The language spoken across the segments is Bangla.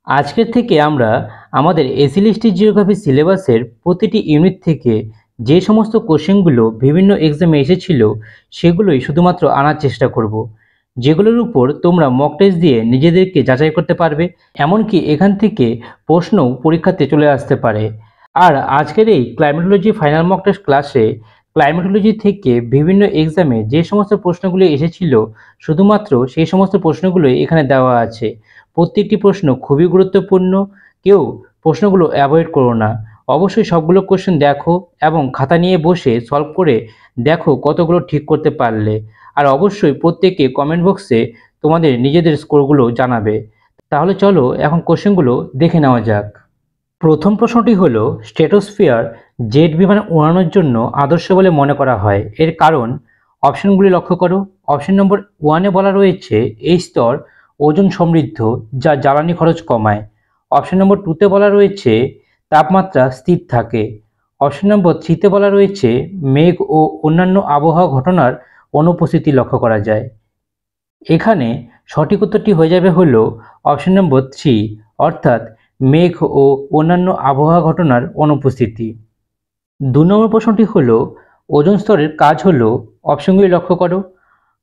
আজকের থেকে আমরা আমাদের এসএলএসটি জিওগ্রাফি সিলেবাসের প্রতিটি ইউনিট থেকে যে সমস্ত কোশ্চেনগুলো বিভিন্ন এক্সামে এসেছিল সেগুলোই শুধুমাত্র আনার চেষ্টা করব, যেগুলোর উপর তোমরা মক টেস্ট দিয়ে নিজেদেরকে যাচাই করতে পারবে। এমনকি এখান থেকে প্রশ্নও পরীক্ষাতে চলে আসতে পারে। আর আজকের এই ক্লাইমেটোলজি ফাইনাল মক টেস্ট ক্লাসে ক্লাইমেটোলজি থেকে বিভিন্ন এক্সামে যে সমস্ত প্রশ্নগুলো এসেছিল শুধুমাত্র সেই সমস্ত প্রশ্নগুলোই এখানে দেওয়া আছে। প্রত্যেকটি প্রশ্ন খুবই গুরুত্বপূর্ণ, কেউ প্রশ্নগুলো অ্যাভয়েড করো না। অবশ্যই সবগুলো কোশ্চেন দেখো এবং খাতা নিয়ে বসে সলভ করে দেখো কতগুলো ঠিক করতে পারলে। আর অবশ্যই প্রত্যেকে কমেন্ট বক্সে তোমাদের নিজেদের স্কোরগুলো জানাবে। তাহলে চলো এখন কোশ্চেনগুলো দেখে নেওয়া যাক। প্রথম প্রশ্নটি হলো, স্ট্র্যাটোস্ফিয়ার জেট বিমান উড়ানোর জন্য আদর্শ বলে মনে করা হয়, এর কারণ? অপশনগুলি লক্ষ্য করো। অপশন নম্বর 1-এ বলা রয়েছে এই স্তর ওজন সমৃদ্ধ, যা জ্বালানি খরচ কমায়। অপশন নম্বর 2-তে বলা রয়েছে তাপমাত্রা স্থির থাকে। অপশন নম্বর 3-তে বলা রয়েছে মেঘ ও অন্যান্য আবহাওয়া ঘটনার অনুপস্থিতি লক্ষ্য করা যায়। এখানে সঠিক উত্তরটি হয়ে যাবে হলো অপশন নম্বর 3, অর্থাৎ মেঘ ও অন্যান্য আবহাওয়া ঘটনার অনুপস্থিতি। 2 নম্বর প্রশ্নটি হলো, ওজোন স্তরের কাজ হলো? অপশনগুলি লক্ষ্য করো।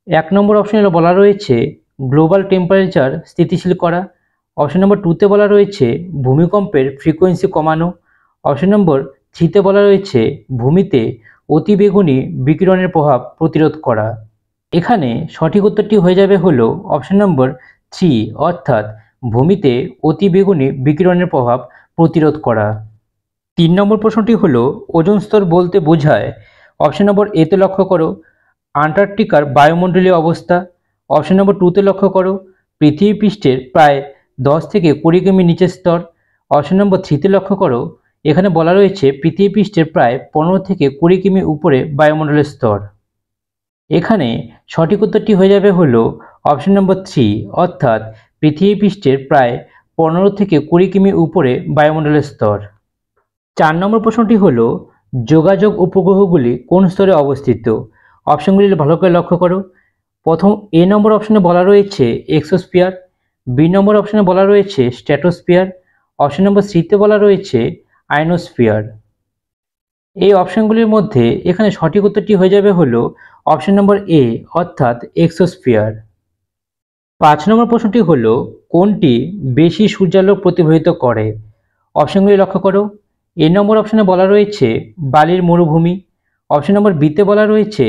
1 নম্বর অপশনে বলা রয়েছে গ্লোবাল টেম্পারেচার স্থিতিশীল করা। অপশন নম্বর 2-তে বলা রয়েছে ভূমিকম্পের ফ্রিকোয়েন্সি কমানো। অপশন নম্বর 3-তে বলা রয়েছে ভূমিতে অতিবেগুনি বিকিরণের প্রভাব প্রতিরোধ করা। এখানে সঠিক উত্তরটি হয়ে যাবে হলো অপশন নম্বর 3, অর্থাৎ ভূমিতে অতিবেগুনি বিকিরণের প্রভাব প্রতিরোধ করা। 3 নম্বর প্রশ্নটি হলো, ওজোন স্তর বলতে বোঝায়? অপশন নম্বর 1-তে লক্ষ্য করো আন্টার্কটিকার বায়ুমণ্ডলীয় অবস্থা। অপশন নম্বর 2-তে লক্ষ্য করো পৃথিবী পৃষ্ঠের প্রায় 10 থেকে 20 কিমি নিচের স্তর। অপশন নম্বর 3-তে লক্ষ্য করো, এখানে বলা রয়েছে পৃথিবী পৃষ্ঠের প্রায় 15 থেকে 20 কিমি উপরে বায়ুমণ্ডলের স্তর। এখানে সঠিক উত্তরটি হয়ে যাবে হলো অপশন নম্বর 3, অর্থাৎ পৃথিবী পৃষ্ঠের প্রায় 15 থেকে 20 কিমি উপরে বায়ুমণ্ডলের স্তর। 4 নম্বর প্রশ্নটি হলো, যোগাযোগ উপগ্রহগুলি কোন স্তরে অবস্থিত? অপশনগুলি ভালো করে লক্ষ্য করো। প্রথম এ নম্বর অপশনে বলা রয়েছে এক্সোস্ফিয়ার, বি নম্বর অপশনে বলা রয়েছে স্ট্র্যাটোস্ফিয়ার, অপশন নম্বর সিতে বলা রয়েছে আয়নোস্ফিয়ার। এই অপশনগুলির মধ্যে এখানে সঠিক উত্তরটি হয়ে যাবে হলো অপশন নম্বর এ, অর্থাৎ এক্সোস্ফিয়ার। 5 নম্বর প্রশ্নটি হলো, কোনটি বেশি সূর্যালোক প্রতিফলিত করে? অপশনগুলি লক্ষ্য করো। এ নম্বর অপশনে বলা রয়েছে বালির মরুভূমি। অপশন নম্বর বিতে বলা রয়েছে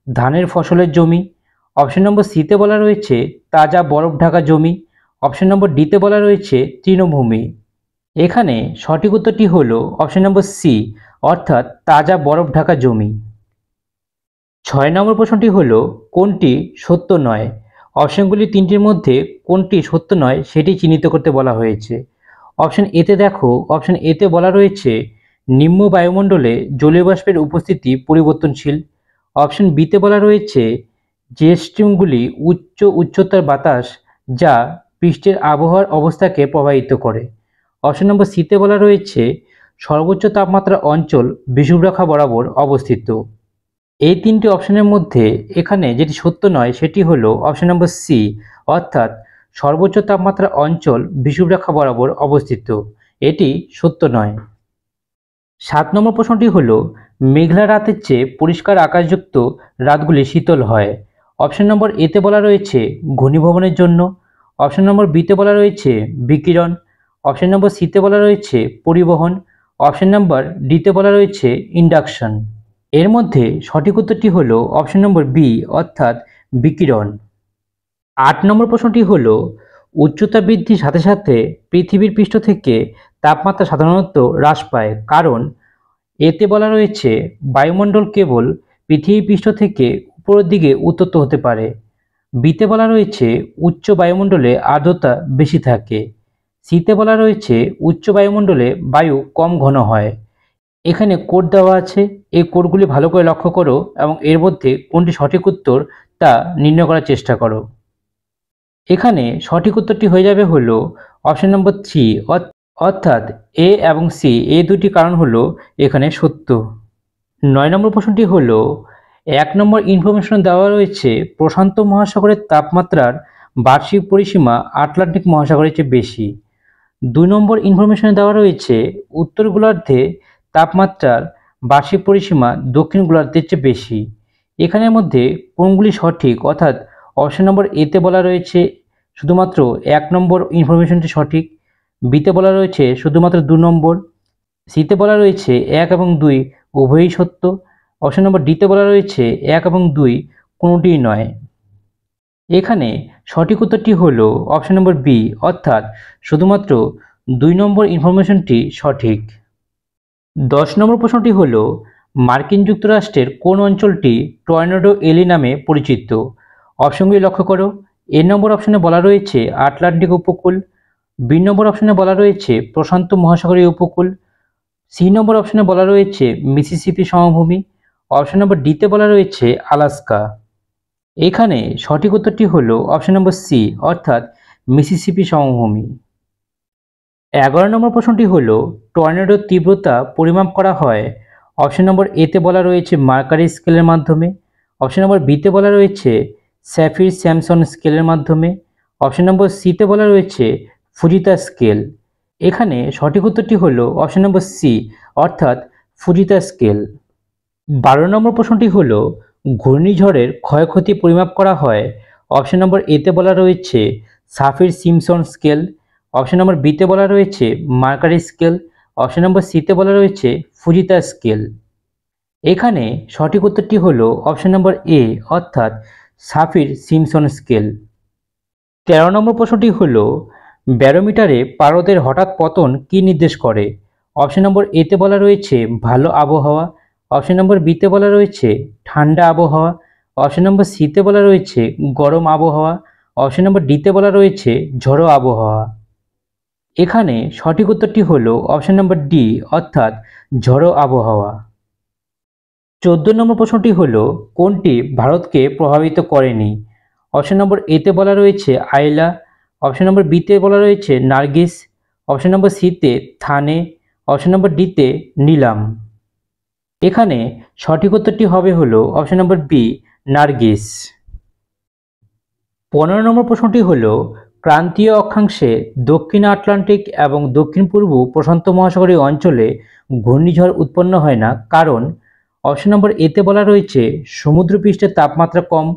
ধানের ফসলের জমি। অপশন নম্বর সিতে বলা রয়েছে তাজা বরফ ঢাকা জমি। অপশন নম্বর ডিতে বলা রয়েছে তৃণভূমি। এখানে সঠিক উত্তরটি হলো অপশন নম্বর সি, অর্থাৎ তাজা বরফ ঢাকা জমি। 6 নম্বর প্রশ্নটি হলো, কোনটি সত্য নয়? অপশনগুলি তিনটির মধ্যে কোনটি সত্য নয় সেটি চিহ্নিত করতে বলা হয়েছে। অপশন এতে দেখো, অপশন এতে বলা রয়েছে নিম্ন বায়ুমণ্ডলে জলীয় বাষ্পের উপস্থিতি পরিবর্তনশীল। অপশন বিতে বলা রয়েছে যে স্ট্রিমগুলি উচ্চতার বাতাস যা পৃষ্ঠের আবহাওয়ার অবস্থাকে প্রভাবিত করে। অপশন নম্বর সিতে বলা রয়েছে সর্বোচ্চ তাপমাত্রা অঞ্চল বিষুবরেখা বরাবর অবস্থিত। এই তিনটি অপশনের মধ্যে এখানে যেটি সত্য নয় সেটি হলো অপশন নম্বর সি, অর্থাৎ সর্বোচ্চ তাপমাত্রা অঞ্চল বিষুবরেখা বরাবর অবস্থিত, এটি সত্য নয়। 7 নম্বর প্রশ্নটি হলো, মেঘলা রাতের চেয়ে পরিষ্কার আকাশযুক্ত রাতগুলি শীতল হয়। অপশন নম্বর এতে বলা রয়েছে ঘনীভবনের জন্য। অপশন নম্বর বিতে বলা রয়েছে বিকিরণ। অপশন নম্বর সিতে বলা রয়েছে পরিবহন। অপশন নম্বর ডিতে বলা রয়েছে ইন্ডাকশন। এর মধ্যে সঠিক উত্তরটি হলো অপশন নম্বর বি, অর্থাৎ বিকিরণ। 8 নম্বর প্রশ্নটি হলো, উচ্চতা বৃদ্ধির সাথে সাথে পৃথিবীর পৃষ্ঠ থেকে তাপমাত্রা সাধারণত হ্রাস পায়, কারণ? এতে বলা রয়েছে বায়ুমণ্ডল কেবল পৃথিবী পৃষ্ঠ থেকে উপরের দিকে উত্তপ্ত হতে পারে। বিতে বলা রয়েছে উচ্চ বায়ুমণ্ডলে আর্দ্রতা বেশি থাকে। সিতে বলা রয়েছে উচ্চ বায়ুমণ্ডলে বায়ু কম ঘন হয়। এখানে কোড দেওয়া আছে, এই কোডগুলি ভালো করে লক্ষ্য করো এবং এর মধ্যে কোনটি সঠিক উত্তর তা নির্ণয় করার চেষ্টা করো। এখানে সঠিক উত্তরটি হয়ে যাবে হলো অপশন নম্বর 3, অর্থাৎ এ এবং সি, এই দুটি কারণ হলো এখানে সত্য। 9 নম্বর প্রশ্নটি হলো, 1 নম্বর ইনফরমেশন দেওয়া রয়েছে প্রশান্ত মহাসাগরের তাপমাত্রার বার্ষিক পরিসীমা আটলান্টিক মহাসাগরের চেয়ে বেশি। 2 নম্বর ইনফরমেশনে দেওয়া রয়েছে উত্তর গোলার্ধে তাপমাত্রার বার্ষিক পরিসীমা দক্ষিণ গোলার্ধের চেয়ে বেশি। এখানের মধ্যে কোনগুলি সঠিক? অর্থাৎ অপশন নম্বর এতে বলা রয়েছে শুধুমাত্র 1 নম্বর ইনফরমেশনটি সঠিক, বিতে বলা রয়েছে শুধুমাত্র 2 নম্বর, সিতে বলা রয়েছে 1 এবং 2 উভয়ই সত্য, অপশন নম্বর ডিতে বলা রয়েছে 1 এবং 2 কোনোটিই নয়। এখানে সঠিক উত্তরটি হলো অপশন নম্বর বি, অর্থাৎ শুধুমাত্র 2 নম্বর ইনফরমেশনটি সঠিক। 10 নম্বর প্রশ্নটি হলো মার্কিন যুক্তরাষ্ট্রের কোন অঞ্চলটি টর্নেডো এলি নামে পরিচিত? অপশনগুলি লক্ষ্য করো। এ নম্বর অপশনে বলা রয়েছে আটলান্টিক উপকূল, বি নম্বর অপশনে বলা রয়েছে প্রশান্ত মহাসাগরীয় উপকূল, সি নম্বর অপশনে বলা রয়েছে মিসিসিপি সমভূমি, অপশন নম্বর ডিতে বলা রয়েছে আলাস্কা। এখানে সঠিক উত্তরটি হলো অপশন নম্বর সি, অর্থাৎ মিসিসিপি সমভূমি। 11 নম্বর প্রশ্নটি হলো টর্নেডোর তীব্রতা পরিমাপ করা হয়। অপশন নম্বর এতে বলা রয়েছে মার্কারি স্কেলের মাধ্যমে, অপশন নম্বর বিতে বলা রয়েছে স্যাফির স্যামসন স্কেলের মাধ্যমে, অপশন নম্বর সিতে বলা রয়েছে ফুজিতা স্কেল। এখানে সঠিক উত্তরটি হলো অপশন নম্বর সি, অর্থাৎ ফুজিতা স্কেল। 12 নম্বর প্রশ্নটি হলো ঘূর্ণিঝড়ের ক্ষয়ক্ষতি পরিমাপ করা হয়। অপশন নম্বর এতে বলা রয়েছে সাফির সিমসন স্কেল, অপশন নম্বর বিতে বলা রয়েছে মার্কারি স্কেল, অপশন নম্বর সিতে বলা রয়েছে ফুজিতা স্কেল। এখানে সঠিক উত্তরটি হলো অপশন নম্বর এ, অর্থাৎ সাফির সিমসন স্কেল। 13 নম্বর প্রশ্নটি হলো ব্যারোমিটারে পারদের হঠাৎ পতন কি নির্দেশ করে? অপশন নম্বর এতে বলা রয়েছে ভালো আবহাওয়া, অপশন নম্বর বিতে বলা রয়েছে ঠান্ডা আবহাওয়া, অপশন নম্বর সিতে বলা রয়েছে গরম আবহাওয়া, অপশন নম্বর ডিতে বলা রয়েছে ঝড়ো আবহাওয়া। এখানে সঠিক উত্তরটি হলো অপশন নম্বর ডি, অর্থাৎ ঝড়ো আবহাওয়া। 14 নম্বর প্রশ্নটি হলো কোনটি ভারতকে প্রভাবিত করেনি? অপশন নম্বর এতে বলা রয়েছে আইলা, অপশন নম্বর বিতে বলা রয়েছে নার্গিস, অপশন নম্বর সিতে থানে, অপশন নম্বর ডিতে নীলাম। এখানে সঠিক উত্তরটি হবে হলো অপশন নম্বর বি, নার্গিস। 15 নম্বর প্রশ্নটি হলো ক্রান্তীয় অক্ষাংশে দক্ষিণ আটলান্টিক এবং দক্ষিণ পূর্ব প্রশান্ত মহাসাগরীয় অঞ্চলে ঘূর্ণিঝড় উৎপন্ন হয় না, কারণ? অপশন নম্বর এতে বলা রয়েছে সমুদ্রপৃষ্ঠের তাপমাত্রা কম,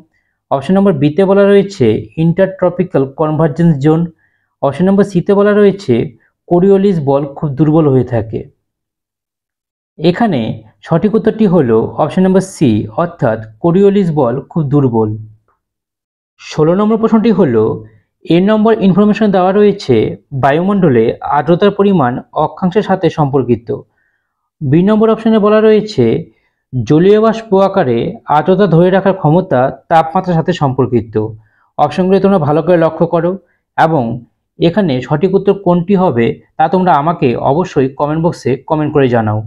অপশন নম্বর বিতে বলা রয়েছে ইন্টারট্রপিক্যাল কনভার্জেন্স জোন, অপশন নম্বর সিতে বলা রয়েছে কোরিওলিস বল খুব দুর্বল হয়ে থাকে। এখানে সঠিক উত্তরটি হলো অপশন নম্বর সি, অর্থাৎ কোরিওলিস বল খুব দুর্বল। 16 নম্বর প্রশ্নটি হলো এ নম্বর ইনফরমেশন দেওয়া রয়েছে বায়ুমণ্ডলে আর্দ্রতার পরিমাণ অক্ষাংশের সাথে সম্পর্কিত। বি নম্বর অপশনে বলা রয়েছে জলীয় বাষ্প আকারে আর্দ্রতা ধরে রাখার ক্ষমতা তাপমাত্রার সাথে সম্পর্কিত। অপশনগুলি তোমরা ভালো করে লক্ষ্য করো এবং এখানে সঠিক উত্তর কোনটি হবে তা তোমরা আমাকে অবশ্যই কমেন্ট বক্সে কমেন্ট করে জানাও।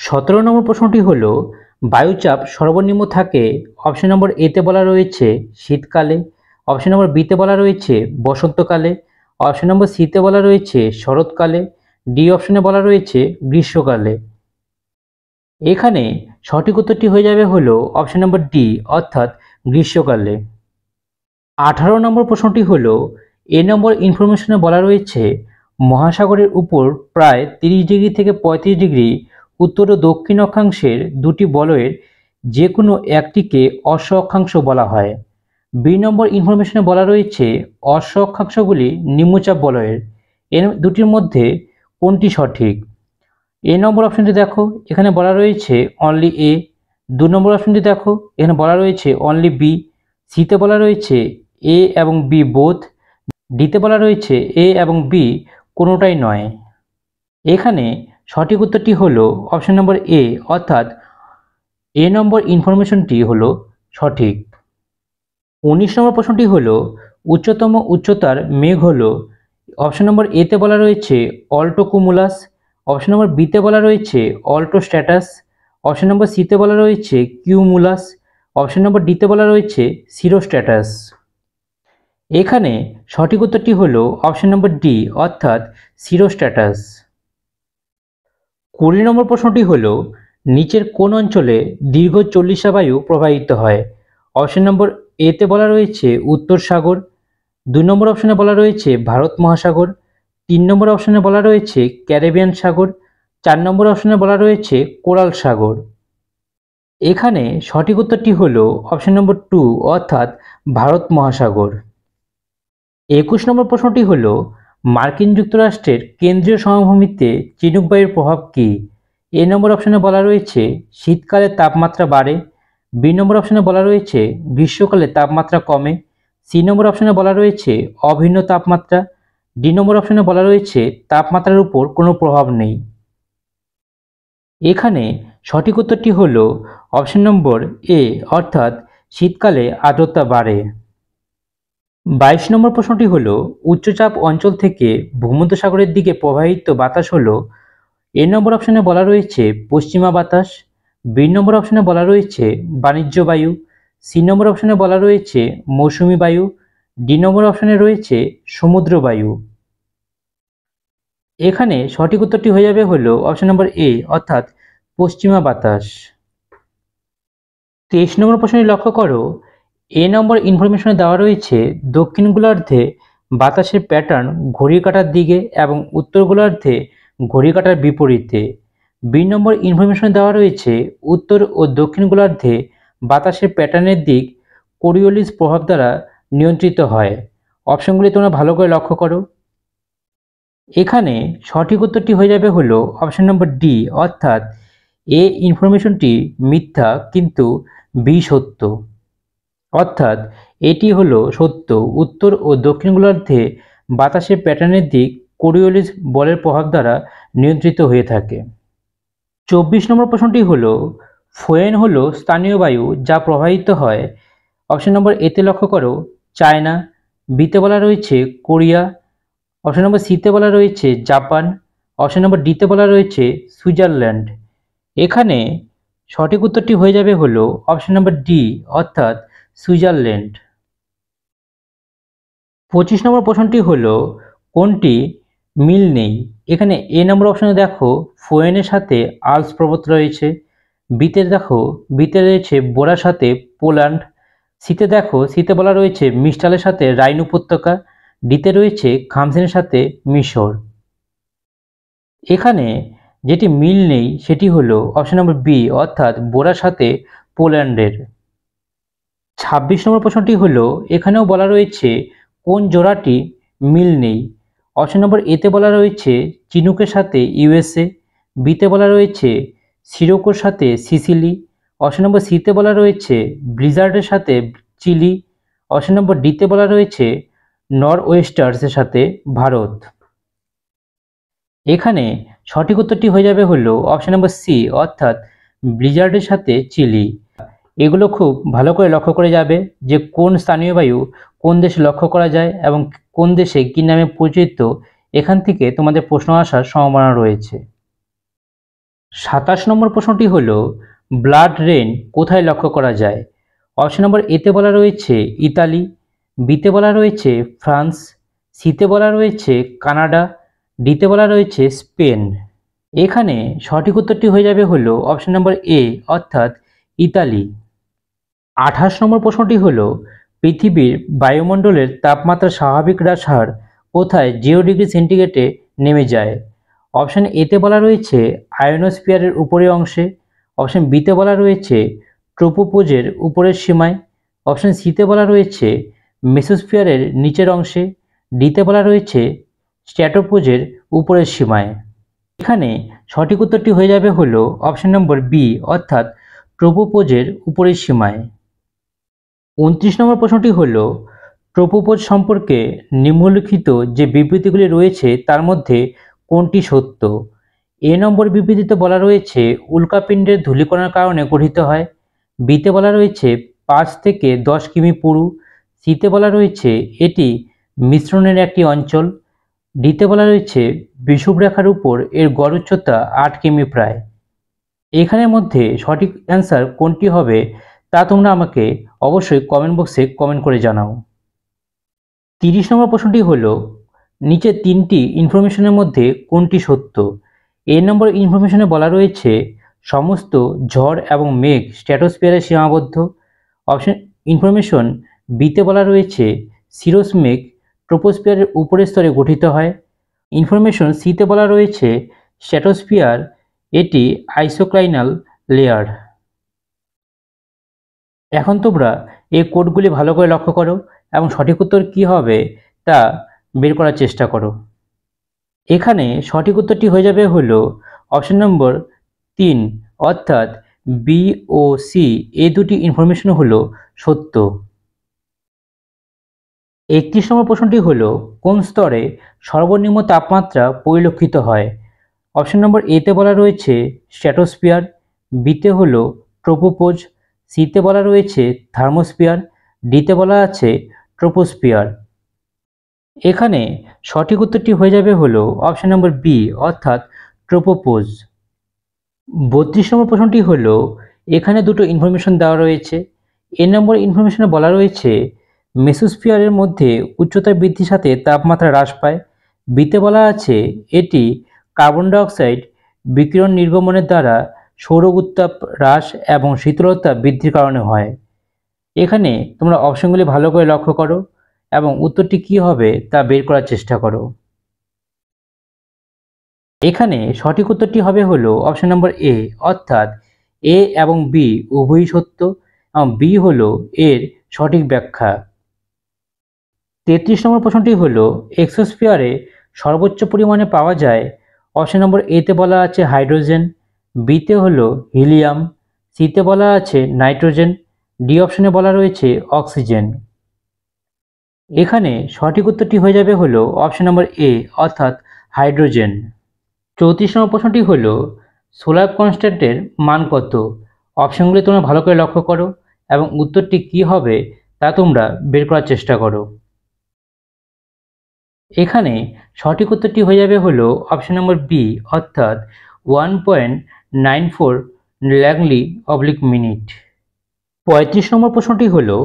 17 নম্বর প্রশ্নটি হলো বায়ুচাপ সর্বনিম্ন থাকে। অপশন নম্বর এতে বলা রয়েছে শীতকালে, অপশন নম্বর বিতে বলা রয়েছে বসন্তকালে, অপশন নম্বর সিতে বলা রয়েছে শরৎকালে, ডি অপশনে বলা রয়েছে গ্রীষ্মকালে। এখানে সঠিক উত্তরটি হয়ে যাবে হলো অপশন নম্বর ডি, অর্থাৎ গ্রীষ্মকালে। 18 নম্বর প্রশ্নটি হলো এ নম্বর ইনফরমেশনে বলা রয়েছে মহাসাগরের উপর প্রায় 30 ডিগ্রি থেকে 35 ডিগ্রি উত্তর ও দক্ষিণ অক্ষাংশের দুটি বলয়ের যে কোনো একটিকে অশ্ব অক্ষাংশ বলা হয়। বি নম্বর ইনফরমেশনে বলা রয়েছে অশ্ব অক্ষাংশগুলি নিম্নচাপ বলয়ের। এর দুটির মধ্যে কোনটি সঠিক? এ নম্বর অপশনটি দেখো, এখানে বলা রয়েছে অনলি এ। 2 নম্বর অপশনটি দেখো, এখানে বলা রয়েছে অনলি বি। সিতে বলা রয়েছে এ এবং বি বোথ, ডিতে বলা রয়েছে এ এবং বি কোনোটাই নয়। এখানে সঠিক উত্তরটি হলো অপশন নম্বর এ, অর্থাৎ এ নম্বর ইনফরমেশনটি হলো সঠিক। 19 নম্বর প্রশ্নটি হলো উচ্চতম উচ্চতার মেঘ হলো। অপশন নম্বর এতে বলা রয়েছে অল্টো কুমুলাস, অপশন নম্বর বিতে বলা রয়েছে অল্টো স্ট্যাটাস, অপশন নম্বর সিতে বলা রয়েছে কিউমুলাস, অপশন নম্বর ডিতে বলা রয়েছে সিরোস্ট্যাটাস। এখানে সঠিক উত্তরটি হলো অপশন নম্বর ডি, অর্থাৎ সিরোস্ট্যাটাস। 20 নম্বর প্রশ্নটি হলো নিচের কোন অঞ্চলে দীর্ঘ 40 বায়ু প্রবাহিত হয়? অপশন নম্বর এতে বলা রয়েছে উত্তর সাগর, 2 নম্বর অপশনে বলা রয়েছে ভারত মহাসাগর, 3 নম্বর অপশনে বলা রয়েছে ক্যারিবিয়ান সাগর, 4 নম্বর অপশনে বলা রয়েছে কোরাল সাগর। এখানে সঠিক উত্তরটি হলো অপশন নম্বর 2 অর্থাৎ ভারত মহাসাগর। 21 নম্বর প্রশ্নটি হলো মার্কিন যুক্তরাষ্ট্রের কেন্দ্রীয় সমভূমিতে চিনুক বায়ুর প্রভাব কী? এ নম্বর অপশনে বলা রয়েছে শীতকালে তাপমাত্রা বাড়ে, বি নম্বর অপশনে বলা রয়েছে গ্রীষ্মকালে তাপমাত্রা কমে, সি নম্বর অপশনে বলা রয়েছে অভিন্ন তাপমাত্রা, ডি নম্বর অপশনে বলা রয়েছে তাপমাত্রার উপর কোনো প্রভাব নেই। এখানে সঠিক উত্তরটি হলো অপশন নম্বর এ অর্থাৎ শীতকালে আর্দ্রতা বাড়ে। 22 নম্বর প্রশ্নটি হলো উচ্চচাপ অঞ্চল থেকে ভূমধ্যসাগরের দিকে প্রবাহিত বাতাস হলো এ নম্বর অপশনে বলা রয়েছে পশ্চিমা বাতাস, বি নম্বর অপশনে বলা রয়েছে বাণিজ্য বায়ু, সি নম্বর অপশনে বলা রয়েছে মৌসুমী বায়ু, ডি নম্বর অপশনে রয়েছে সমুদ্র বায়ু। এখানে সঠিক উত্তরটি হয়ে যাবে হলো অপশন নম্বর এ অর্থাৎ পশ্চিমা বাতাস। 23 নম্বর প্রশ্নটি লক্ষ্য করো, এ নম্বর ইনফরমেশনে দেওয়া রয়েছে দক্ষিণ গোলার্ধে বাতাসের প্যাটার্ন ঘড়ির কাঁটার দিকে এবং উত্তর গোলার্ধে ঘড়ির কাঁটার বিপরীতে। বি নম্বর ইনফরমেশনে দেওয়া রয়েছে উত্তর ও দক্ষিণ গোলার্ধে বাতাসের প্যাটার্নের দিক কোরিওলিস প্রভাব দ্বারা নিয়ন্ত্রিত হয়। অপশনগুলি তোমরা ভালো করে লক্ষ্য করো। এখানে সঠিক উত্তরটি হয়ে যাবে হলো অপশন নম্বর ডি অর্থাৎ এ ইনফরমেশনটি মিথ্যা কিন্তু বি সত্য। অর্থাৎ এটি হলো সত্য, উত্তর ও দক্ষিণ গোলার্ধে বাতাসের প্যাটার্নের দিক কোরিওলিস বলের প্রভাব দ্বারা নিয়ন্ত্রিত হয়ে থাকে। 24 নম্বর প্রশ্নটি হলো ফোয়েন হলো স্থানীয় বায়ু যা প্রবাহিত হয়। অপশন নম্বর এতে লক্ষ্য করো চায়না, বিতে বলা রয়েছে কোরিয়া, অপশন নম্বর সিতে বলা রয়েছে জাপান, অপশন নম্বর ডিতে বলা রয়েছে সুইজারল্যান্ড। এখানে সঠিক উত্তরটি হয়ে যাবে হলো অপশন নম্বর ডি অর্থাৎ সুইজারল্যান্ড। 25 নম্বর প্রশ্নটি হলো কোনটি মিল নেই? এখানে এ নম্বর অপশনে দেখো ফোয়েনের সাথে আল্পস পর্বত রয়েছে, বিতে রয়েছে বোরার সাথে পোল্যান্ড, সিতে দেখো সিতে বলা রয়েছে মিস্টালের সাথে রাইন উপত্যকা, ডিতে রয়েছে খামসেনের সাথে মিশর। এখানে যেটি মিল নেই সেটি হলো অপশন নম্বর বি অর্থাৎ বোরার সাথে পোল্যান্ডের। 26 নম্বর প্রশ্নটি হলো এখানেও বলা রয়েছে কোন জোড়াটি মিল নেই? অপশন নম্বর এতে বলা রয়েছে চিনুকের সাথে ইউএসএ, বিতে বলা রয়েছে সিরোকোর সাথে সিসিলি, অপশন নম্বর সিতে বলা রয়েছে ব্লিজার্ডের সাথে চিলি, অপশন নম্বর ডিতে বলা রয়েছে নরওয়েস্টার্সের সাথে ভারত। এখানে সঠিক উত্তরটি হয়ে যাবে হলো অপশন নম্বর সি অর্থাৎ ব্লিজার্ডের সাথে চিলি। এগুলো খুব ভালো করে লক্ষ্য করে যাবে যে কোন স্থানীয় বায়ু কোন দেশে লক্ষ্য করা যায় এবং কোন দেশে কী নামে পরিচিত, এখান থেকে তোমাদের প্রশ্ন আসার সম্ভাবনা রয়েছে। 27 নম্বর প্রশ্নটি হলো ব্লাড রেন কোথায় লক্ষ্য করা যায়? অপশন নম্বর এতে বলা রয়েছে ইতালি, বিতে বলা রয়েছে ফ্রান্স, সিতে বলা রয়েছে কানাডা, ডিতে বলা রয়েছে স্পেন। এখানে সঠিক উত্তরটি হয়ে যাবে হলো অপশন নম্বর এ অর্থাৎ ইতালি। 28 নম্বর প্রশ্নটি হলো পৃথিবীর বায়ুমণ্ডলের তাপমাত্রা স্বাভাবিক হ্রাস হার কোথায় 0 ডিগ্রি সেন্টিগ্রেডে নেমে যায়? অপশন এতে বলা রয়েছে আয়োনোস্ফিয়ারের উপরের অংশে, অপশন বিতে বলা রয়েছে ট্রোপোপোজের উপরের সীমায়, অপশন সিতে বলা রয়েছে মেসোস্ফিয়ারের নিচের অংশে, ডিতে বলা রয়েছে স্ট্র্যাটোপোজের উপরের সীমায়। এখানে সঠিক উত্তরটি হয়ে যাবে হলো অপশন নম্বর বি অর্থাৎ ট্রোপোপোজের উপরের সীমায়। 29 নম্বর প্রশ্নটি হলো ট্রোপোপোজ সম্পর্কে নিম্নলিখিত যে বিবৃতিগুলি রয়েছে তার মধ্যে কোনটি সত্য? এ নম্বর বিবৃতিতে বলা রয়েছে উল্কাপিণ্ডের ধূলিকণার কারণে গঠিত হয়, বিতে বলা রয়েছে 5 থেকে 10 কিমি পুরু, সিতে বলা রয়েছে এটি মিশ্রণের একটি অঞ্চল, ডিতে বলা রয়েছে বিষুবরেখার উপর এর গড় উচ্চতা 8 কিমি প্রায়। এখানের মধ্যে সঠিক অ্যান্সার কোনটি হবে তা তোমরা আমাকে অবশ্যই কমেন্ট বক্সে কমেন্ট করে জানাও। 30 নম্বর প্রশ্নটি হলো নিচে 3টি ইনফরমেশনের মধ্যে কোনটি সত্য? এ নম্বর ইনফরমেশনে বলা রয়েছে সমস্ত ঝড় এবং মেঘ স্ট্র্যাটোস্ফিয়ারে সীমাবদ্ধ, অপশন ইনফরমেশন বিতে বলা রয়েছে সিরোস মেঘ ট্রোপোস্ফিয়ারের উপরের স্তরে গঠিত হয়, ইনফরমেশন সিতে বলা রয়েছে স্ট্র্যাটোস্ফিয়ার, এটি আইসোক্লাইনাল লেয়ার। এখন তোমরা এই কোডগুলি ভালো করে লক্ষ্য করো এবং সঠিক উত্তর কী হবে তা বের করার চেষ্টা করো। এখানে সঠিক উত্তরটি হয়ে যাবে হলো অপশন নম্বর 3, অর্থাৎ বি ও সি এই দুটি ইনফরমেশন হলো সত্য। 31 নম্বর প্রশ্নটি হলো কোন স্তরে সর্বনিম্ন তাপমাত্রা পরিলক্ষিত হয়? অপশন নম্বর এতে বলা রয়েছে স্ট্র্যাটোস্ফিয়ার, বিতে হলো ট্রোপোপোজ, সিতে বলা রয়েছে থার্মোস্ফিয়ার, ডিতে বলা আছে ট্রোপোস্ফিয়ার। এখানে সঠিক উত্তরটি হয়ে যাবে হলো অপশন নম্বর বি, অর্থাৎ ট্রোপোপোজ। 32 নম্বর প্রশ্নটি হলো এখানে দুটো ইনফরমেশন দেওয়া রয়েছে। এ নম্বর ইনফরমেশনে বলা রয়েছে মেসোস্ফিয়ারের মধ্যে উচ্চতা বৃদ্ধির সাথে তাপমাত্রা হ্রাস পায়। বিতে বলা আছে এটি কার্বন ডাইঅক্সাইড বিকিরণ নির্গমনের দ্বারা সৌর উত্তাপ হ্রাস এবং শীতলতা বৃদ্ধির কারণে হয়। এখানে তোমরা অপশনগুলি ভালো করে লক্ষ্য করো এবং উত্তরটি কী হবে তা বের করার চেষ্টা করো। এখানে সঠিক উত্তরটি হবে হলো অপশন নম্বর এ, অর্থাৎ এ এবং বি উভয়ই সত্য এবং বি হলো এর সঠিক ব্যাখ্যা। 33 নম্বর প্রশ্নটি হলো এক্সোস্ফিয়ারে সর্বোচ্চ পরিমাণে পাওয়া যায়। অপশন নম্বর এতে বলা আছে হাইড্রোজেন, বিতে হলো হিলিয়াম, সিতে বলা আছে নাইট্রোজেন, ডি অপশনে বলা রয়েছে অক্সিজেন। এখানে সঠিক উত্তরটি হয়ে যাবে হলো অপশন নম্বর এ, অর্থাৎ হাইড্রোজেন। 34 নম্বর প্রশ্নটি হলো সোলার কনস্ট্যান্টের মান কত? অপশনগুলি তোমরা ভালো করে লক্ষ্য করো এবং উত্তরটি কী হবে তা তোমরা বের করার চেষ্টা করো। এখানে সঠিক উত্তরটি হয়ে যাবে হলো অপশন নম্বর বি, অর্থাৎ 1.94 ল্যাংলি/মিনিট। 35 নম্বর প্রশ্নটি হলো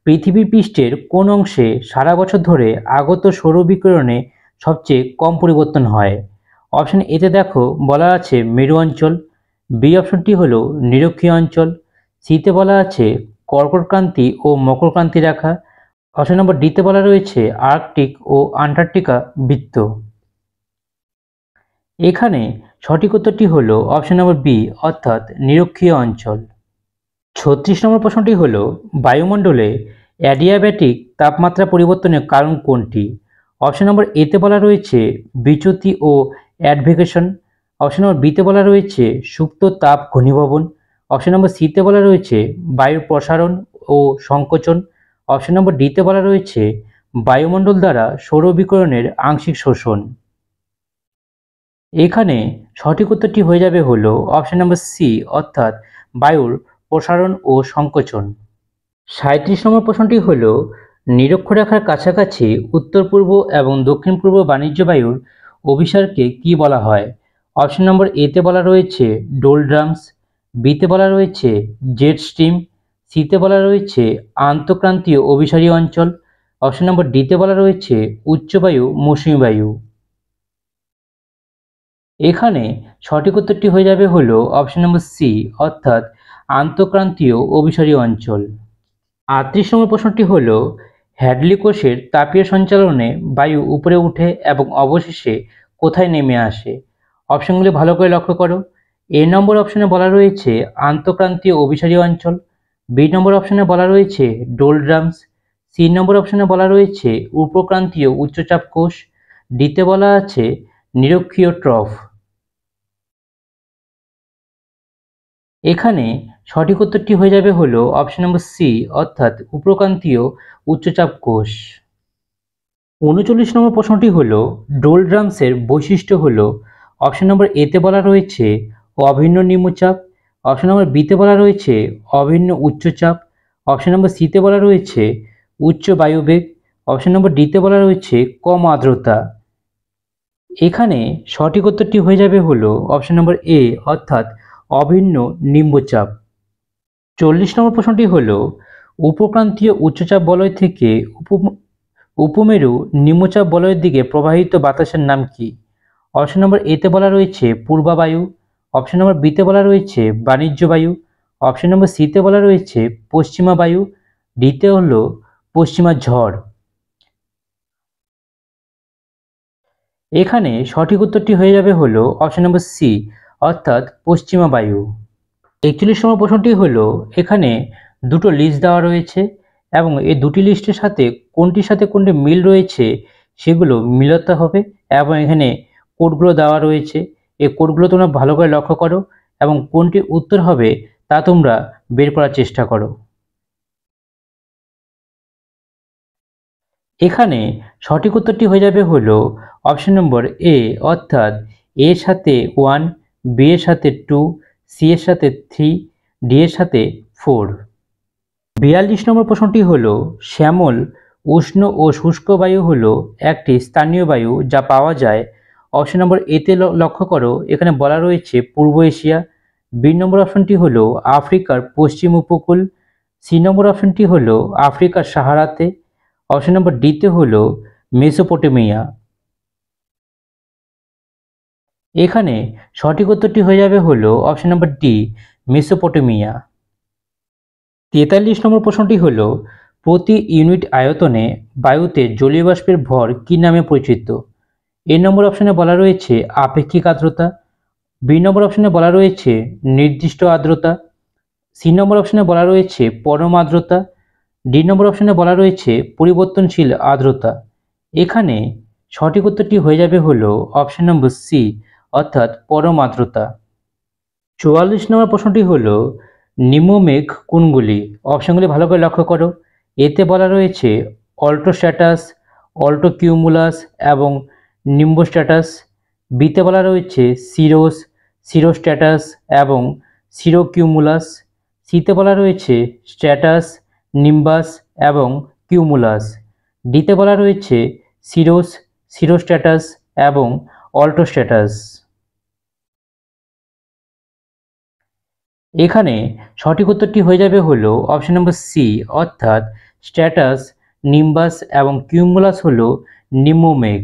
পৃথিবীর পৃষ্ঠের কোন অংশে সারা বছর ধরে আগত সৌর বিকিরণে সবচেয়ে কম পরিবর্তন হয়? অপশন এতে দেখো বলা আছে মেরু অঞ্চল, বি অপশনটি হলো নিরক্ষীয় অঞ্চল, সিতে বলা আছে কর্কটক্রান্তি ও মকরক্রান্তি রেখা, অপশন নম্বর ডিতে বলা রয়েছে আর্কটিক ও আন্টার্কটিকা বৃত্ত। এখানে সঠিক উত্তরটি হলো অপশন নম্বর বি, অর্থাৎ নিরক্ষীয় অঞ্চল। 36 নম্বর প্রশ্নটি হলো বায়ুমণ্ডলে অ্যাডিয়াব্যাটিক তাপমাত্রা পরিবর্তনের কারণ কোনটি? অপশন নম্বর এতে বলা রয়েছে বিচ্যুতি ও অ্যাডভেকেশন, অপশন নম্বর বিতে বলা রয়েছে সুপ্ত তাপ ঘনীভবন, অপশন নম্বর সিতে বলা রয়েছে বায়ুর প্রসারণ ও সংকোচন, অপশন নম্বর ডিতে বলা রয়েছে বায়ুমণ্ডল দ্বারা সৌর বিকিরণের আংশিক শোষণ। এখানে সঠিক উত্তরটি হয়ে যাবে হলো অপশন নম্বর সি, অর্থাৎ বায়ুর প্রসারণ ও সংকোচন। 37 নম্বর প্রশ্নটি হলো নিরক্ষরেখার কাছাকাছি উত্তর পূর্ব এবং দক্ষিণ পূর্ব বাণিজ্য বায়ুর অভিসারকে কি বলা হয়? অপশন নম্বর এতে বলা রয়েছে ডোলড্রামস, বিতে বলা রয়েছে জেট স্ট্রিম, সিতে বলা রয়েছে আন্তঃক্রান্তীয় অভিসারী অঞ্চল, অপশন নম্বর ডিতে বলা রয়েছে উচ্চবায়ু মৌসুমী বায়ু। এখানে সঠিক উত্তরটি হয়ে যাবে হলো অপশন নম্বর সি, অর্থাৎ আন্তঃক্রান্তীয় অভিসারী অঞ্চল। 38 নম্বর প্রশ্নটি হলো হ্যাডলি কোষের তাপীয় সঞ্চালনে বায়ু উপরে উঠে এবং অবশেষে কোথায় নেমে আসে? অপশনগুলি ভালো করে লক্ষ্য করো। এ নম্বর অপশনে বলা রয়েছে আন্তঃক্রান্তীয় অভিসারী অঞ্চল, বি নম্বর অপশনে বলা রয়েছে ডোলড্রামস, সি নম্বর অপশনে বলা রয়েছে উপক্রান্তীয় উচ্চচাপ কোষ, ডিতে বলা আছে নিরক্ষীয় ট্রফ। এখানে সঠিক উত্তরটি হয়ে যাবে হলো অপশন নম্বর সি, অর্থাৎ উপক্রান্তীয় উচ্চচাপ কোষ। 39 নম্বর প্রশ্নটি হলো ডোলড্রামসের বৈশিষ্ট্য হলো, অপশন নম্বর এতে বলা রয়েছে অভিন্ন নিম্নচাপ, অপশন নম্বর বিতে বলা রয়েছে অভিন্ন উচ্চচাপ, অপশন নম্বর সিতে বলা রয়েছে উচ্চ বায়ুবেগ, অপশন নম্বর ডিতে বলা রয়েছে কম আর্দ্রতা। এখানে সঠিক উত্তরটি হয়ে যাবে হলো অপশন নম্বর এ, অর্থাৎ অভিন্ন নিম্নচাপ। 40 নম্বর প্রশ্নটি হলো উপক্রান্তীয় উচ্চচাপ বলয় থেকে উপমেরু নিম্নচাপ বলয়ের দিকে প্রবাহিত বাতাসের নাম কি? অপশন নম্বর এতে বলা রয়েছে পূর্বাবায়ু, অপশন নম্বর বিতে বলা রয়েছে বাণিজ্য বায়ু, অপশন নম্বর সিতে বলা রয়েছে পশ্চিমা বায়ু, ডিতে হলো পশ্চিমা ঝড়। এখানে সঠিক উত্তরটি হয়ে যাবে হলো অপশন নম্বর সি, অর্থাৎ পশ্চিমা বায়ু। 41 নম্বর প্রশ্নটি হলো, এখানে দুটো লিস্ট দেওয়া রয়েছে এবং এই দুটি লিস্টের সাথে কোনটি মিল রয়েছে সেগুলো মিলাতে হবে এবং এখানে কোডগুলো দেওয়া রয়েছে। এই কোডগুলো তোমরা ভালো করে লক্ষ্য করো এবং কোনটি উত্তর হবে তা তোমরা বের করার চেষ্টা করো। এখানে সঠিক উত্তরটি হয়ে যাবে হলো অপশন নম্বর এ, অর্থাৎ এ এর সাথে 1, বি এর সাথে 2, সি এর সাথে 3, ডি এর সাথে 4। 42 নম্বর প্রশ্নটি হলো, শ্যামল উষ্ণ ও শুষ্ক বায়ু হলো একটি স্থানীয় বায়ু যা পাওয়া যায়। অপশন নম্বর এতে লক্ষ্য করো, এখানে বলা রয়েছে পূর্ব এশিয়া। বি নম্বর অপশনটি হলো আফ্রিকার পশ্চিম উপকূল। সি নম্বর অপশনটি হলো আফ্রিকার সাহারাতে। অপশন নম্বর ডিতে হলো মেসোপটেমিয়া। এখানে সঠিক উত্তরটি হয়ে যাবে হলো অপশন নম্বর ডি, মেসোপটেমিয়া। 43 নম্বর প্রশ্নটি হলো, প্রতি ইউনিট আয়তনে বায়ুতে জলীয় বাষ্পের ভর কী নামে পরিচিত? এ নম্বর অপশনে বলা রয়েছে আপেক্ষিক আর্দ্রতা। বি নম্বর অপশনে বলা রয়েছে নির্দিষ্ট আর্দ্রতা। সি নম্বর অপশনে বলা রয়েছে পরম আর্দ্রতা। ডি নম্বর অপশনে বলা রয়েছে পরিবর্তনশীল আর্দ্রতা। এখানে সঠিক উত্তরটি হয়ে যাবে হলো অপশন নম্বর সি, অর্থাৎ পরম আর্দ্রতা। 44 নম্বর প্রশ্নটি হলো, নিম্নমেঘ কোনগুলি? অপশনগুলি ভালো করে লক্ষ্য করো। এতে বলা রয়েছে অল্টোস্ট্র্যাটাস, অল্টোকিউমুলাস এবং নিম্বোস্ট্র্যাটাস। বিতে বলা রয়েছে সিরোস, সিরোস্ট্র্যাটাস এবং সিরোকিউমুলাস। সিতে বলা রয়েছে স্ট্র্যাটাস, নিম্বাস এবং কিউমুলাস। ডিতে বলা রয়েছে সিরোস, সিরোস্ট্র্যাটাস এবং অল্টোস্ট্র্যাটাস। এখানে সঠিক উত্তরটি হয়ে যাবে হলো অপশন নম্বর সি, অর্থাৎ স্ট্র্যাটাস, নিম্বাস এবং কিউমুলাস হলো নিম্নমেঘ।